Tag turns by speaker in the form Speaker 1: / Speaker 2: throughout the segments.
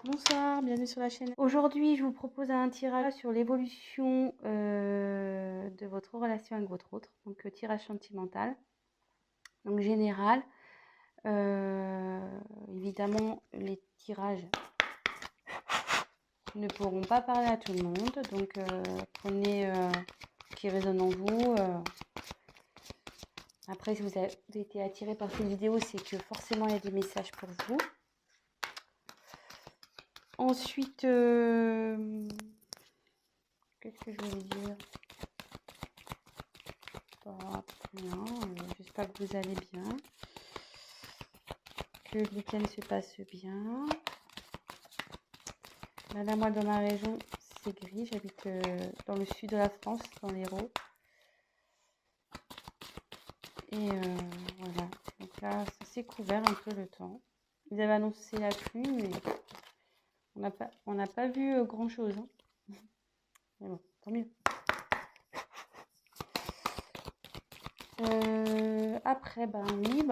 Speaker 1: Bonsoir, bienvenue sur la chaîne. Aujourd'hui, je vous propose un tirage sur l'évolution de votre relation avec votre autre. Donc, tirage sentimental. Donc, général. Évidemment, les tirages ne pourront pas parler à tout le monde. Donc, prenez ce qui résonne en vous. Après, si vous avez été attiré par cette vidéo, c'est que forcément, il y a des messages pour vous. Ensuite, qu'est-ce que je voulais dire? Bien, j'espère que vous allez bien, que le week-end se passe bien. Là, moi, dans ma région, c'est gris. J'habite dans le sud de la France, dans l'Hérault. Et voilà. Donc là, ça s'est couvert un peu le temps. Ils avaient annoncé la pluie, mais on n'a pas vu grand-chose. Hein. Mais bon, tant mieux. Après, oui,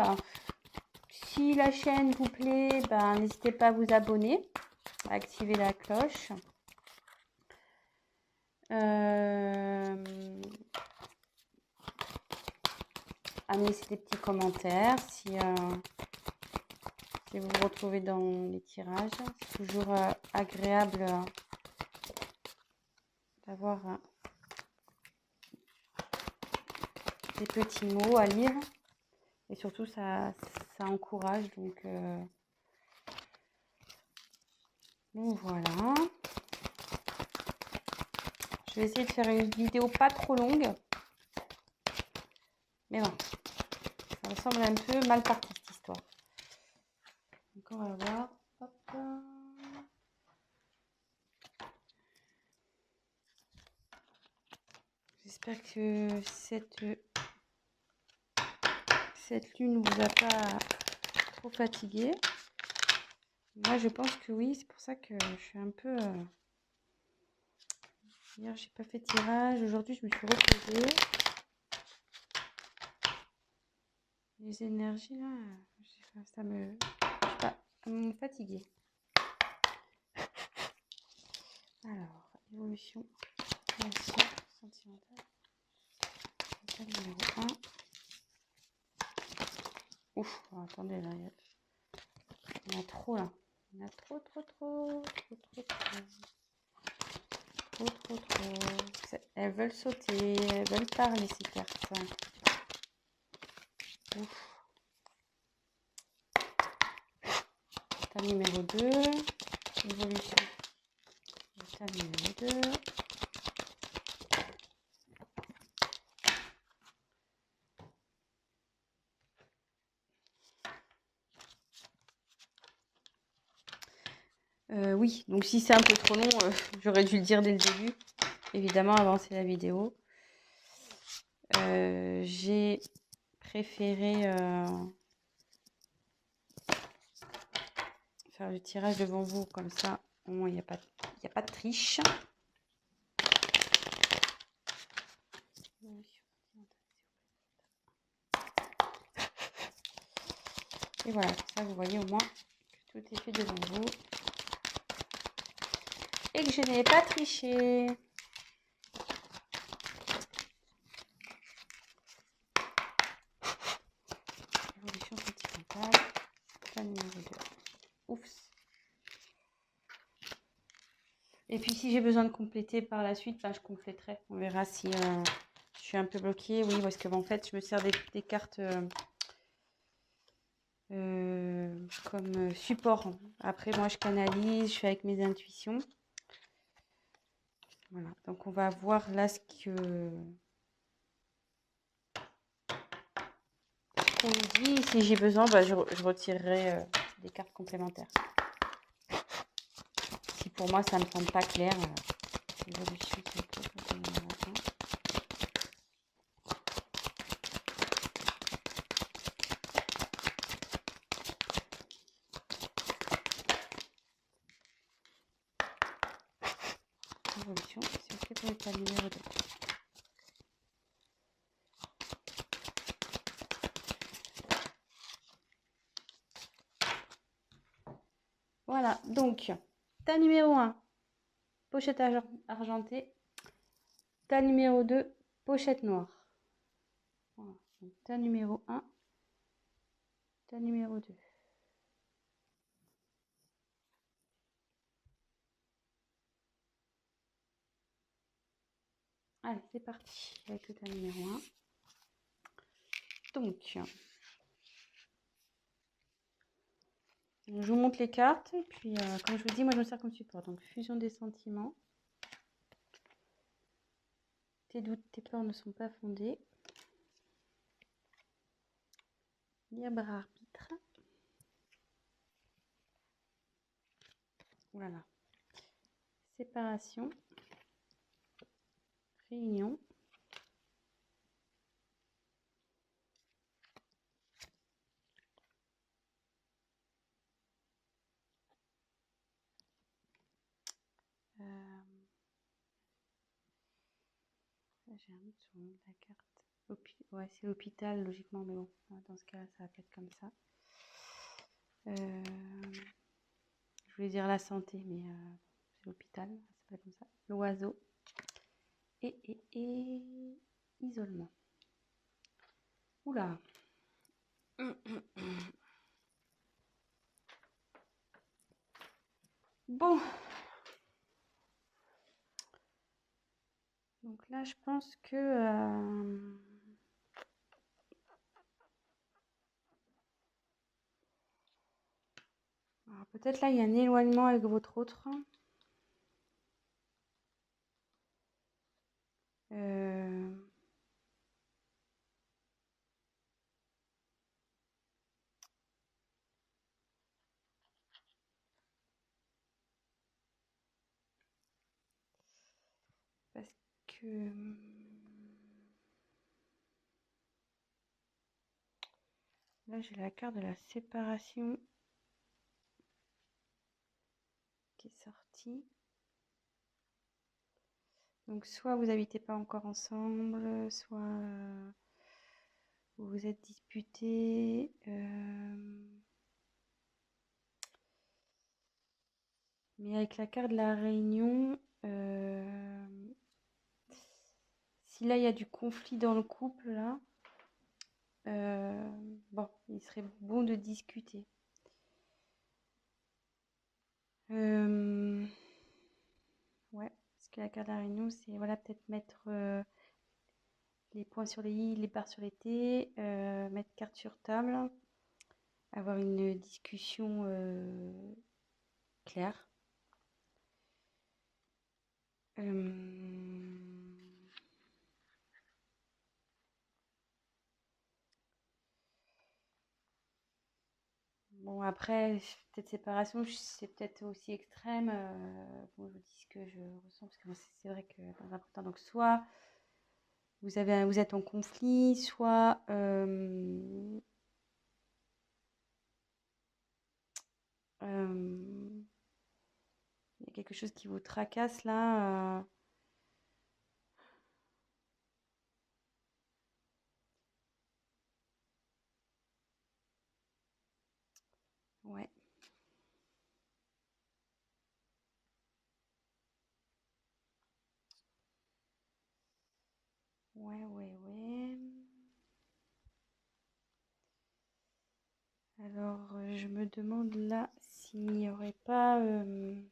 Speaker 1: si la chaîne vous plaît, n'hésitez pas à vous abonner, à activer la cloche. À me laisser des petits commentaires si vous vous retrouvez dans les tirages. C'est toujours agréable d'avoir des petits mots à lire. Et surtout, ça encourage. Donc voilà. Je vais essayer de faire une vidéo pas trop longue. Mais bon, ça ressemble un peu mal parti cette histoire. Donc on va voir. Hop. J'espère que cette lune ne vous a pas trop fatigué. Moi, je pense que oui. C'est pour ça que je suis un peu... Hier, j'ai pas fait de tirage. Aujourd'hui, je me suis reposée. Les énergies, là, ça me... Je sais pas, elles m'ont fatiguée. Alors, évolution, relation sentimentale. Numéro 1. Ouf, attendez, là, il y en a trop, là. Il y en a trop. Elles veulent sauter, elles veulent parler, ces cartes. Ouf. Table numéro 2. Évolution. Table numéro 2. Oui, donc si c'est un peu trop long, j'aurais dû le dire dès le début. Évidemment, avancer la vidéo. J'ai préféré faire le tirage devant vous, comme ça, au moins il n'y a pas de triche. Et voilà, ça vous voyez au moins que tout est fait devant vous. Et que je n'ai pas triché. Évolution sentimentale. Plan numéro 2. Oups. Et puis si j'ai besoin de compléter par la suite, je compléterai. On verra si je suis un peu bloquée. Oui, parce que en fait, je me sers des cartes comme support. Après, moi, je canalise, je fais avec mes intuitions. Voilà, donc on va voir là ce qu'on nous dit. Si j'ai besoin, je retirerai des cartes complémentaires. Si pour moi, ça ne me semble pas clair. Évolution, c'est ok pour l'état numéro 2. Voilà, donc Tas numéro 1, pochette argentée. Tas numéro 2, pochette noire. Voilà. Donc, tas numéro 1, tas numéro 2. Allez, c'est parti avec le tas numéro 1. Donc, je vous montre les cartes. Et puis, comme je vous dis, moi, je me sers comme support. Donc, fusion des sentiments. Tes doutes, tes peurs ne sont pas fondés. Libre arbitre. Voilà. Séparation. Réunion. J'ai un doute sur le nom de la carte. Ouais, c'est l'hôpital, logiquement, mais bon, dans ce cas-là, ça va pas être comme ça. Je voulais dire la santé, mais c'est l'hôpital, c'est pas comme ça. L'oiseau. Et isolement. Oula. Bon. Donc là, je pense que... alors peut-être là, il y a un éloignement avec votre autre. Parce que... là, j'ai la carte de la séparation qui est sortie. Donc, soit vous n'habitez pas encore ensemble, soit vous vous êtes disputés. Mais avec la carte de la réunion, si là, il y a du conflit dans le couple, là, bon, il serait bon de discuter. Ouais, parce que la carte de la réunion, c'est voilà, peut-être mettre les points sur les i, les barres sur les t, mettre carte sur table, avoir une discussion claire. Bon, après, peut-être séparation, c'est peut-être aussi extrême. Bon, je vous dis ce que je ressens, parce que c'est vrai que dans un premier temps, donc soit vous êtes en conflit, soit il y a quelque chose qui vous tracasse là. Ouais. Ouais. Alors, je me demande là s'il n'y aurait pas un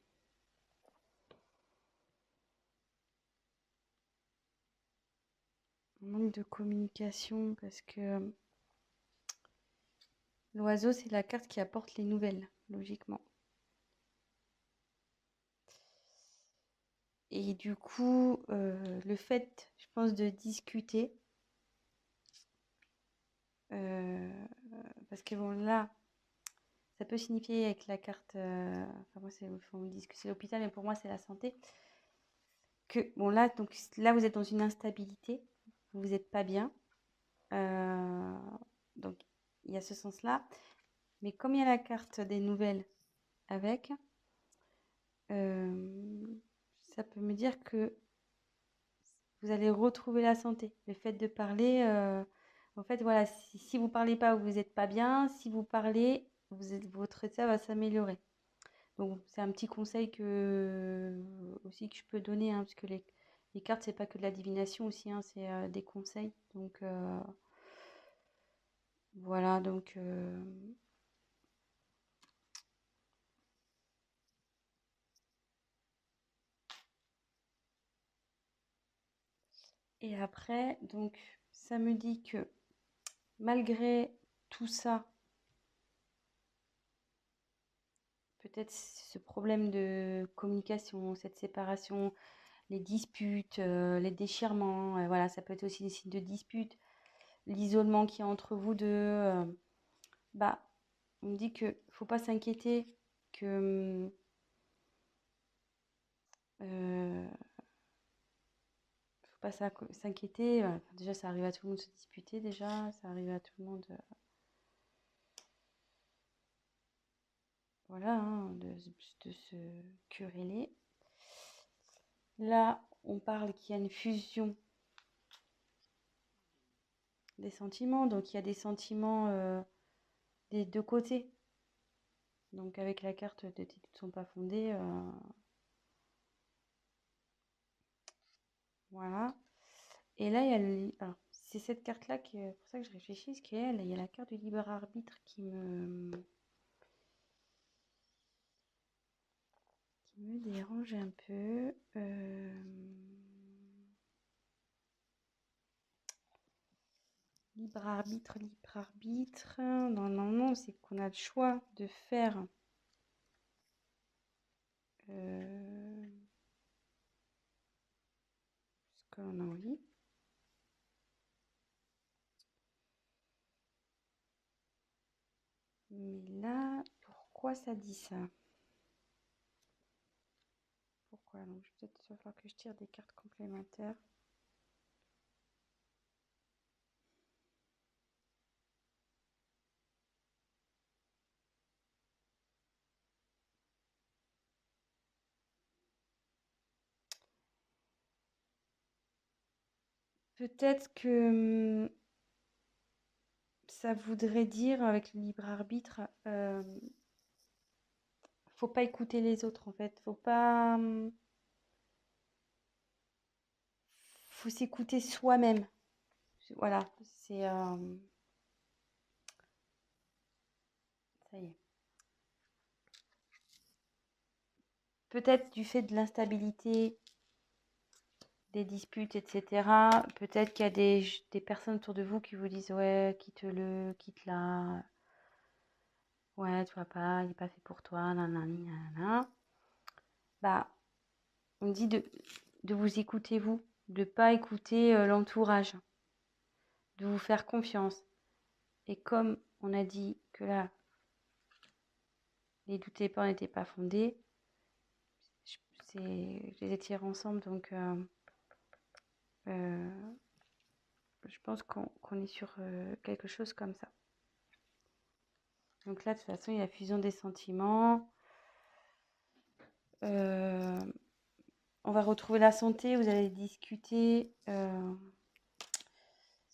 Speaker 1: manque de communication, parce que l'oiseau, c'est la carte qui apporte les nouvelles, logiquement. Et du coup, le fait, je pense, de discuter, parce que bon, là, ça peut signifier avec la carte, enfin moi, on me dit que c'est l'hôpital, mais pour moi, c'est la santé, que bon, là, donc, là, vous êtes dans une instabilité, vous n'êtes pas bien, donc il y a ce sens-là, mais comme il y a la carte des nouvelles avec, ça peut me dire que vous allez retrouver la santé. Le fait de parler, en fait, voilà, si vous ne parlez pas, vous n'êtes pas bien. Si vous parlez, votre état va s'améliorer. Donc, c'est un petit conseil aussi que je peux donner, hein, parce que les cartes, c'est pas que de la divination aussi, hein, c'est des conseils. Donc, voilà, donc... Et après, donc, ça me dit que malgré tout ça, peut-être ce problème de communication, cette séparation, les disputes, les déchirements, voilà, ça peut être aussi des signes de dispute, l'isolement qu'il y a entre vous deux, bah, on me dit que faut pas s'inquiéter, que faut pas s'inquiéter. Déjà, ça arrive à tout le monde de se disputer, déjà, ça arrive à tout le monde, voilà, hein, de se quereller. Là, on parle qu'il y a une fusion des sentiments, donc il y a des sentiments des deux côtés. Donc avec la carte de tes doutes ne sont pas fondés, voilà. Et là, il y a alors, c'est cette carte-là qui est pour ça que je réfléchis, parce qu'il y a la carte du libre arbitre qui me dérange un peu. Libre arbitre, libre arbitre. Non, non, non, c'est qu'on a le choix de faire ce que l'on a envie. Mais là, pourquoi ça dit ça? Pourquoi? Donc, peut-être il va falloir que je tire des cartes complémentaires. Peut-être que ça voudrait dire, avec le libre arbitre, faut pas écouter les autres, en fait. Faut s'écouter soi-même. Voilà, c'est... ça y est. Peut-être du fait de l'instabilité, des disputes, etc. Peut-être qu'il y a des personnes autour de vous qui vous disent, ouais, quitte-le, quitte-la. Ouais, tu vois pas, il n'est pas fait pour toi, nanani, nanana. Bah, on me dit de vous écouter vous, de pas écouter l'entourage, de vous faire confiance. Et comme on a dit que là, les doutes et peurs n'étaient pas fondés, je les ai tirés ensemble, donc je pense qu'on est sur quelque chose comme ça. Donc là, de toute façon, il y a la fusion des sentiments. On va retrouver la santé, vous allez discuter. Ce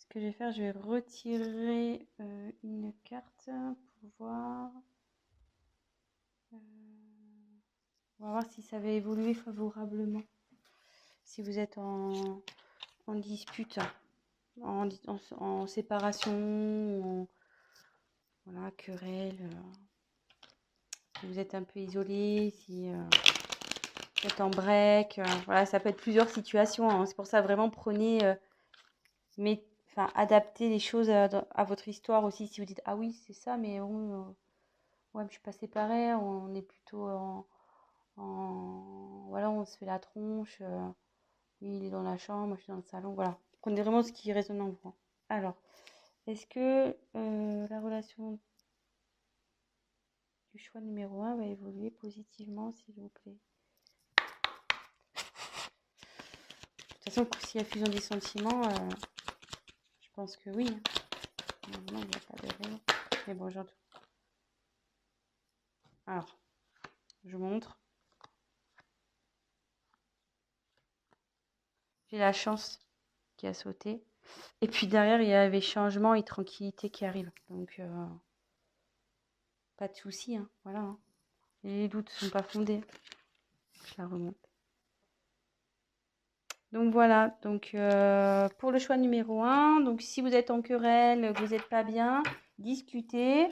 Speaker 1: que je vais faire, je vais retirer une carte pour voir. On va voir si ça va évoluer favorablement. Si vous êtes en dispute, en séparation, voilà, querelle. Si vous êtes un peu isolé, si vous êtes en break. Voilà, ça peut être plusieurs situations, hein. C'est pour ça, vraiment, prenez... adaptez les choses à votre histoire aussi. Si vous dites, ah oui, c'est ça, mais bon, ouais, mais je suis pas séparée, on est plutôt voilà, on se fait la tronche. Lui, il est dans la chambre, moi, je suis dans le salon. Voilà. Prenez vraiment ce qui résonne en vous, hein. Alors, est-ce que la relation du choix numéro 1 va évoluer positivement, s'il vous plaît? De toute façon, s'il y a fusion des sentiments, je pense que oui, hein. Non, il n'y a pas de raison. Mais bon, j'entends. Alors, je montre. J'ai la chance qui a sauté. Et puis derrière, il y avait changement et tranquillité qui arrive. Donc, pas de souci, hein. Voilà, hein. Et les doutes ne sont pas fondés. Je la remonte. Donc voilà, donc pour le choix numéro 1, donc si vous êtes en querelle, que vous n'êtes pas bien, discutez,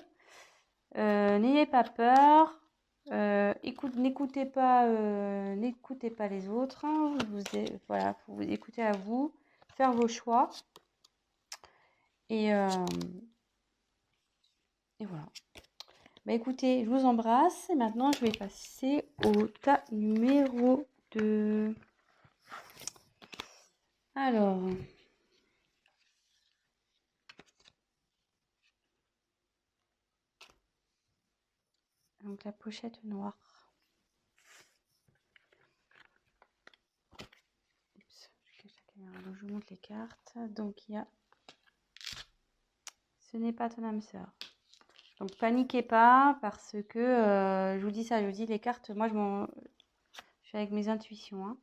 Speaker 1: n'ayez pas peur, n'écoutez pas les autres, hein, voilà, vous écoutez à vous, faire vos choix, et voilà. Bah écoutez, je vous embrasse, et maintenant je vais passer au tas numéro 2. Alors... Donc la pochette noire. Oups, je cache la caméra. Donc je vous montre les cartes. Donc il y a ce n'est pas ton âme sœur. Donc paniquez pas parce que je vous dis ça, je vous dis les cartes, moi je suis avec mes intuitions. Hein.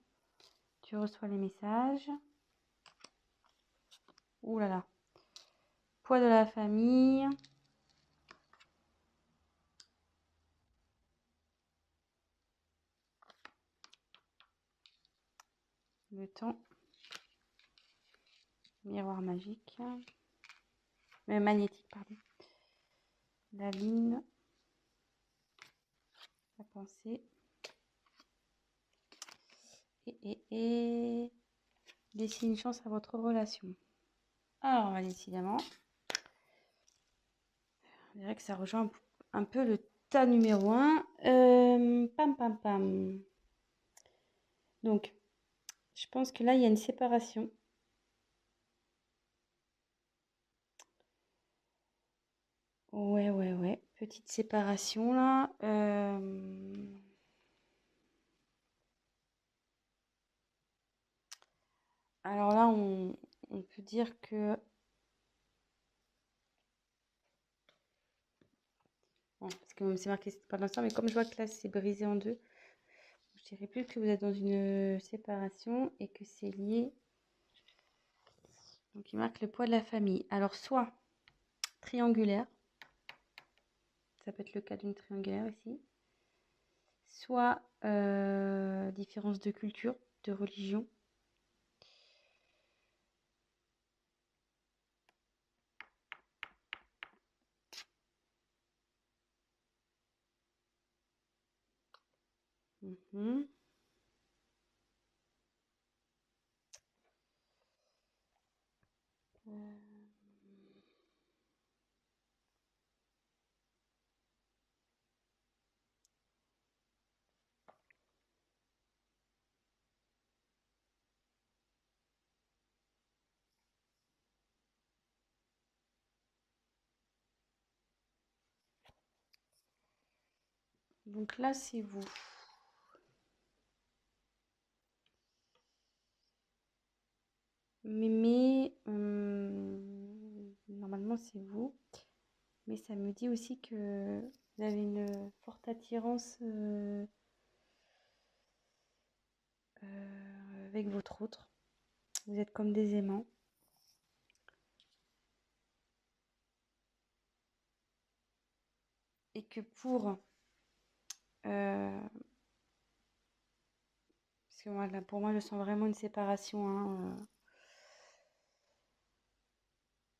Speaker 1: Tu reçois les messages. Ouh là là. Poids de la famille. Le temps. Miroir magique. Magnétique, pardon. La lune. La pensée. Et laissez une chance à votre relation. Alors, décidément, on dirait que ça rejoint un peu le tas numéro 1. Pam, pam, pam. Donc, je pense que là, il y a une séparation. Ouais. Petite séparation, là. Alors là, on peut dire que... Bon, parce que c'est marqué pas l'instant, mais comme je vois que là, c'est brisé en deux, je dirais plus que vous êtes dans une séparation et que c'est lié. Donc, il marque le poids de la famille. Alors, soit triangulaire, ça peut être le cas d'une triangulaire ici, soit différence de culture, de religion. Mhm. Donc là, c'est vous. Mais normalement, c'est vous. Mais ça me dit aussi que vous avez une forte attirance avec votre autre. Vous êtes comme des aimants. Et que pour... parce que moi, là, pour moi, je sens vraiment une séparation. Hein,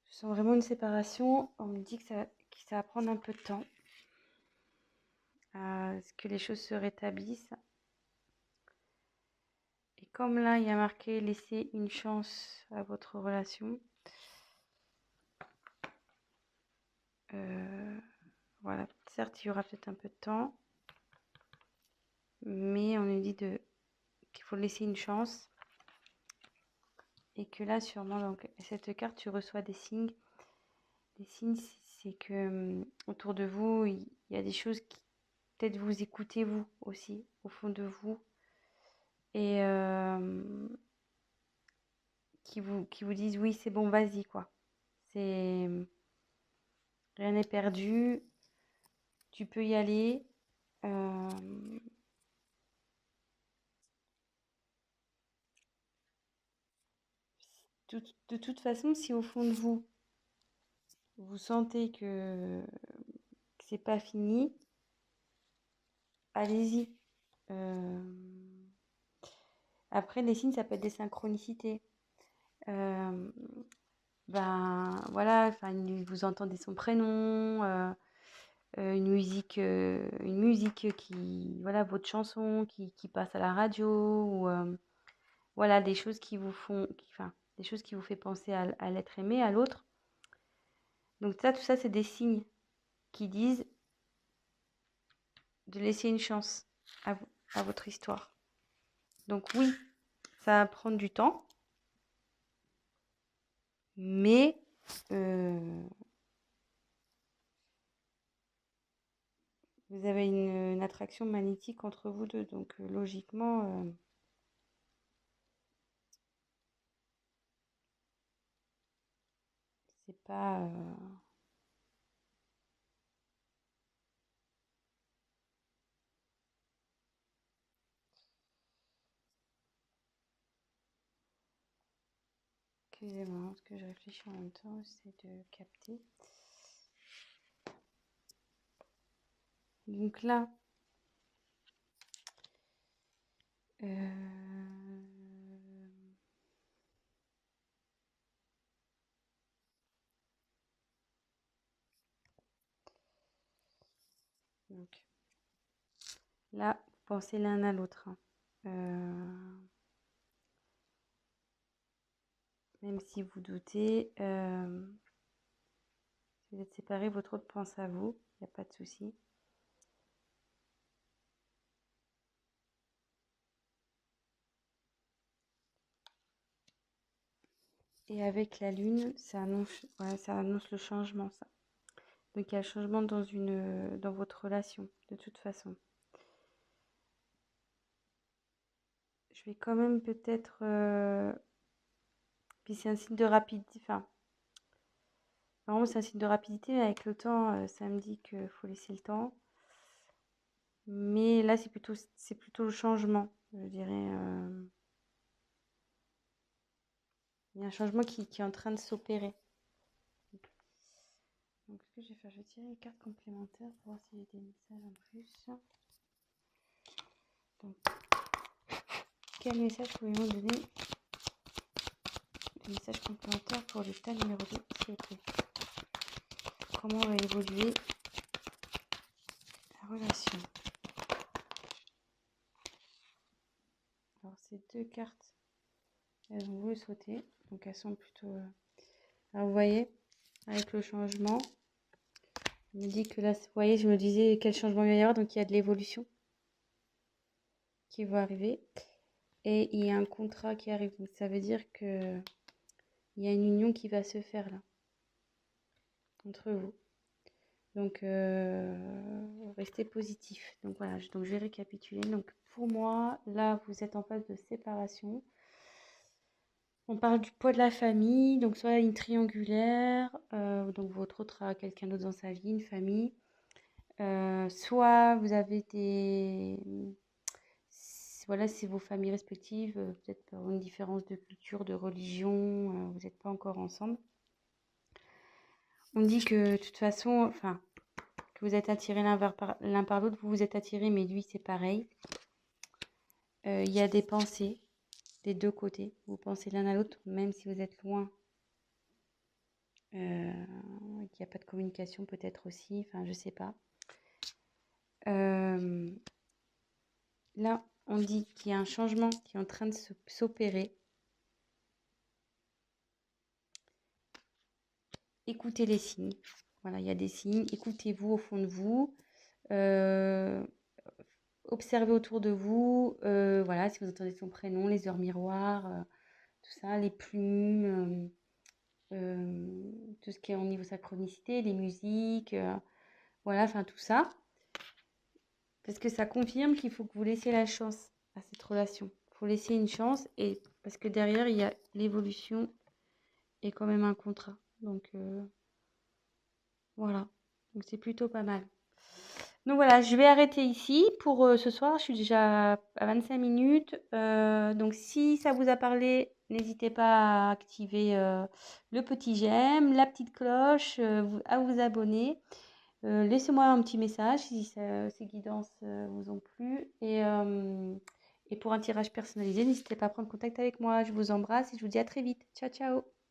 Speaker 1: je sens vraiment une séparation. On me dit que ça va prendre un peu de temps. À ce que les choses se rétablissent. Et comme là, il y a marqué laisser une chance à votre relation. Voilà, certes, il y aura peut-être un peu de temps. Mais on nous dit qu'il faut laisser une chance. Et que là, sûrement, donc, cette carte, tu reçois des signes. Les signes, c'est que autour de vous, il y a des choses qui peut-être vous écoutez vous aussi, au fond de vous. Et qui vous disent oui, c'est bon, vas-y, quoi. C'est rien n'est perdu, tu peux y aller. De toute façon, si au fond de vous, vous sentez que c'est pas fini, allez-y. Après, les signes, ça peut être des synchronicités. Euh, Ben voilà, enfin, vous entendez son prénom, une musique qui, voilà, votre chanson qui passe à la radio, ou voilà, des choses qui vous font, enfin, des choses qui vous fait penser à l'être aimé, à l'autre. Donc ça, tout ça, c'est des signes qui disent de laisser une chance à votre histoire. Donc oui, ça va prendre du temps, mais vous avez une attraction magnétique entre vous deux. Donc logiquement, c'est pas... Excusez-moi, parce que je réfléchis en même temps, j'essaie de capter. Donc là, donc là, pensez l'un à l'autre, hein. Même si vous doutez, si vous êtes séparés, votre autre pense à vous, il n'y a pas de souci. Et avec la lune, ça annonce le changement, ça. Donc il y a le changement dans votre relation, de toute façon. Je vais quand même peut-être... puis c'est un signe de rapidité, enfin, normalement c'est un signe de rapidité, mais avec le temps, ça me dit qu'il faut laisser le temps. Mais là, c'est plutôt le changement, je dirais. Il y a un changement qui est en train de s'opérer. Donc, ce que je vais faire, je vais tirer les cartes complémentaires pour voir s'il y a des messages en plus. Donc, quel message pouvez-vous donner? Le message complémentaire pour l'état numéro 2, s'il vous plaît. Comment va évoluer la relation? Alors, ces deux cartes, elles ont voulu sauter. Donc, elles sont plutôt... Alors, vous voyez, avec le changement, il me dit que là, vous voyez, je me disais quel changement il va y avoir. Donc, il y a de l'évolution qui va arriver. Et il y a un contrat qui arrive. Donc, ça veut dire que il y a une union qui va se faire là, entre vous. Donc, restez positif. Donc, voilà, donc, je vais récapituler. Donc, pour moi, là, vous êtes en phase de séparation. On parle du poids de la famille, donc soit une triangulaire, donc votre autre a quelqu'un d'autre dans sa vie, une famille. Soit vous avez voilà, c'est vos familles respectives, peut-être par une différence de culture, de religion, vous n'êtes pas encore ensemble. On dit que de toute façon, enfin, que vous êtes attirés l'un par l'autre, vous vous êtes attirés, mais lui c'est pareil. Il y a des pensées des deux côtés, vous pensez l'un à l'autre, même si vous êtes loin. Qu'il n'y a pas de communication peut-être aussi, enfin je sais pas. Là, on dit qu'il y a un changement qui est en train de s'opérer. Écoutez les signes. Voilà, il y a des signes. Écoutez-vous au fond de vous. Observez autour de vous. Voilà, si vous entendez son prénom, les heures miroirs, tout ça, les plumes, tout ce qui est au niveau synchronicité, les musiques, voilà, enfin tout ça. Parce que ça confirme qu'il faut que vous laissiez la chance à cette relation. Il faut laisser une chance, et parce que derrière, il y a l'évolution et quand même un contrat. Donc voilà, donc c'est plutôt pas mal. Donc voilà, je vais arrêter ici pour ce soir. Je suis déjà à 25 minutes. Donc si ça vous a parlé, n'hésitez pas à activer le petit j'aime, la petite cloche, à vous abonner. Laissez-moi un petit message si ces guidances vous ont plu. Et pour un tirage personnalisé, n'hésitez pas à prendre contact avec moi. Je vous embrasse et je vous dis à très vite. Ciao, ciao!